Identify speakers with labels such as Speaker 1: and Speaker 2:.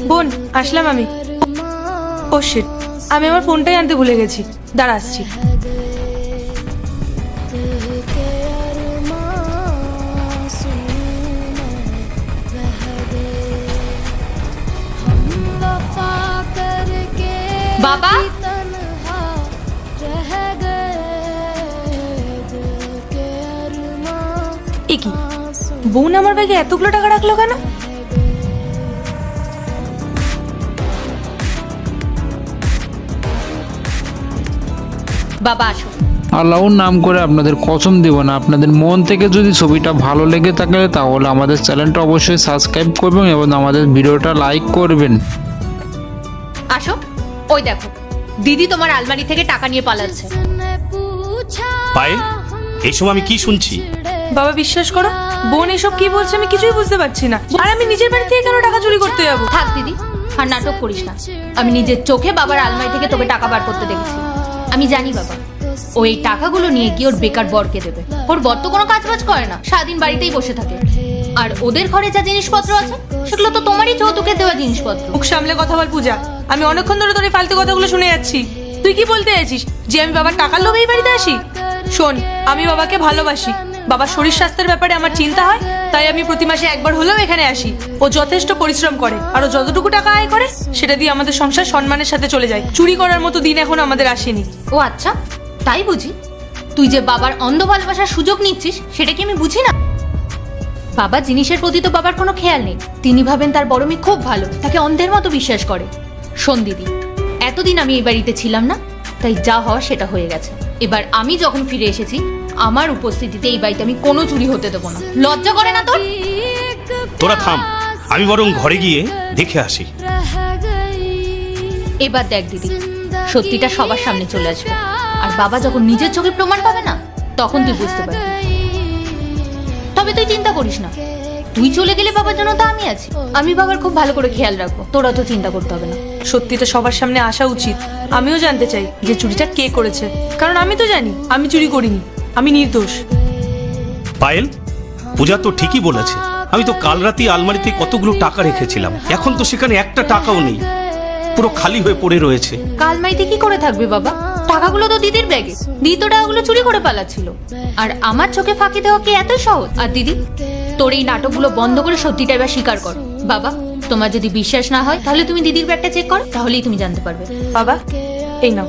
Speaker 1: বোন আসলাম আমি। ও শিট, আমি আমার ফোনটাই আনতে ভুলে গেছি। দাঁড়া আসছি।
Speaker 2: বাবা,
Speaker 1: এ কি, বোন আমার ব্যাগে এতগুলো টাকা রাখলো কেন?
Speaker 2: বাবা আসো।
Speaker 3: আল্লাহর নাম করে আপনাদের কসম দেব না, আপনাদের মন থেকে যদি ছবিটা ভালো লেগে থাকে তাহলে আমাদের চ্যানেলটা অবশ্যই সাবস্ক্রাইব করবেন এবং আমাদের ভিডিওটা লাইক করবেন।
Speaker 2: আসো, ওই দেখো দিদি তোমার আলমারি থেকে টাকা নিয়ে পালাচ্ছে।
Speaker 4: পায়েল, এইসব আমি কি শুনছি?
Speaker 1: বাবা বিশ্বাস করো, বোন এসব কি বলছে আমি কিছুই বুঝতে পারছি না। আর আমি নিজের বাড়ি থেকে কেন টাকা চুরি করতে যাবো?
Speaker 2: থাক দিদি, আর নাটক করিস না। আমি নিজের চোখে বাবার আলমারি থেকে তোকে টাকা বার করতে দেখেছি। আমি জানি বাবা ও এই টাকাগুলো নিয়ে গিয়ে ওর বেকার বরকে দেবে। ওর বর তো কোনো কাজ বাজ করে না, সারাদিন বাড়িতেই বসে থাকে। আর ওদের ঘরে যা জিনিসপত্র আছে সেগুলো তো তোমারই যৌতুকে দেওয়া জিনিসপত্র।
Speaker 1: মুখ সামলে কথা বল পূজা, আমি অনেকক্ষণ ধরে তোর এই ফালতু কথাগুলো শুনে যাচ্ছি। তুই কি বলতে চাইছিস, যে আমি বাবার টাকার লোভে এই বাড়িতে আসি? শোন, আমি বাবাকে ভালোবাসি, বাবার শরীর স্বাস্থ্যের ব্যাপারে আমার চিন্তা হয়, তাই আমি প্রতি মাসে একবার হলেও এখানে আসি। ও যথেষ্ট পরিশ্রম করে, আর ও যতটুকু টাকা আয় করে সেটা দিয়ে আমাদের সংসার সম্মানের সাথে চলে যায়। চুরি করার মতো দিন এখন আমাদের আসেনি।
Speaker 2: ও আচ্ছা, তাই বুঝি? তুই যে বাবার অন্ধ ভালোবাসার সুযোগ নিচ্ছিস সেটা কি আমি বুঝি না? বাবা জিনিসের প্রতি তো বাবার কোনো খেয়াল নেই। তিনি ভাবেন তার বড় মেয়ে খুব ভালো, তাকে অন্ধের মতো বিশ্বাস করে। শোন দিদি, এতদিন আমি এই বাড়িতে ছিলাম না, তাই যা হওয়া সেটা হয়ে গেছে। এবার আমি যখন ফিরে এসেছি, আমার উপস্থিতিতে এই বাড়িতে আমি কোনো চুরি হতে দেবো না। লজ্জা করে না তোর?
Speaker 4: তোরা থাম, আমি বরং ঘরে গিয়ে দেখে আসি।
Speaker 2: এবার দেখ দিদি, সত্যিটা সবার সামনে চলে আসবে। আর বাবা যখন নিজের চোখে প্রমাণ পাবে না, তখন তুই বুঝতে পারবি। তবে তুই চিন্তা করিস না, তুই চলে গেলে বাবার জন্য তো আমি আছি। আমি বাবার খুব ভালো করে খেয়াল রাখবো, তোরা তো চিন্তা করতে হবে না।
Speaker 1: সত্যিটা সবার সামনে আসা উচিত। আমিও জানতে চাই যে চুরিটা কে করেছে, কারণ আমি তো জানি আমি চুরি করিনি, আমি নির্দোষ।
Speaker 4: পায়েল, পূজা তো ঠিকই বলেছে। আমি তো কাল রাতে আলমারিতে কতগুলো টাকা রেখেছিলাম, এখন তো সেখানে একটা টাকাও নেই, পুরো খালি হয়ে পড়ে রয়েছে।
Speaker 2: কালমাইতে কি করে থাকবে বাবা? টাকাগুলো তো দিদির ব্যাগে, দিদি তো টাকাগুলো চুরি করে পালাচ্ছিল। আর আমার চোখে ফাঁকি দেওয়া কি এত সহজ? আর দিদি, তোর এই নাটকগুলো বন্ধ করে সত্যিটা এবার স্বীকার কর। বাবা, তোমার যদি বিশ্বাস না হয় তাহলে তুমি দিদির ব্যাগটা চেক করো, তাহলেই তুমি জানতে পারবে।
Speaker 1: বাবা, এই নাও।